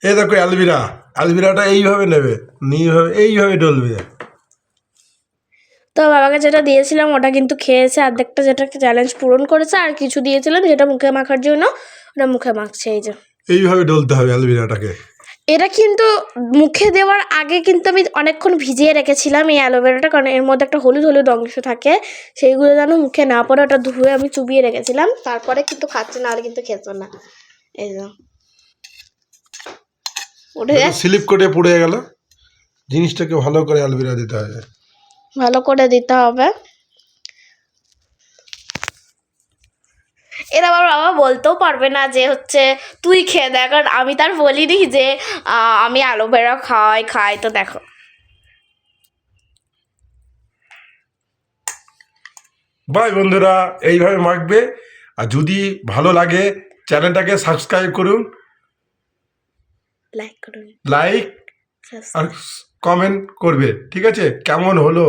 এই দেখো অ্যালভিরা, অ্যালভিরাটা এইভাবে নেবে, এইভাবে ডলবে। তো বাবাকে যেটা দিয়েছিলাম ওটা কিন্তু খেয়েছে অর্ধেকটা, যেটা চ্যালেঞ্জ পূরণ করেছে, আর কিছু দিয়েছিলাম যেটা মুখে মাখার জন্য, ওটা মুখে মাখছে। এই যে এইভাবে ডলতে হবে অ্যালভিরাটাকে। এটা কিন্তু মুখে দেওয়ার আগে কিন্তু আমি অনেকক্ষণ ভিজিয়ে রেখেছিলাম এই অ্যালোভেরাটা, কারণ এর মধ্যে একটা হলুদ হলুদ অংশ থাকে, সেইগুলো যেন মুখে না পড়ে ওটা ধুয়ে আমি চুবিয়ে রেখেছিলাম, তারপরে কিন্তু খাচ্ছে, না হলে কিন্তু খেত না। এই যে উঠে স্লিপ করে পড়ে গেল, জিনিসটাকে ভালো করে অ্যালভিরা দিতে হবে, ভালো করে দিতে হবে। এর আবার বাবা বলতেও পারবে না যে হচ্ছে তুই খেয়ে দেখ, কারণ আমি তার বলিনি যে আমি অ্যালোভেরা খাই। তো দেখো বাই বন্ধুরা, এইভাবে মাখবে। আর যদি ভালো লাগে চ্যানেলটাকে সাবস্ক্রাইব করুন, লাইক করুন, লাইক আর কমেন্ট করবে, ঠিক আছে? কেমন হলো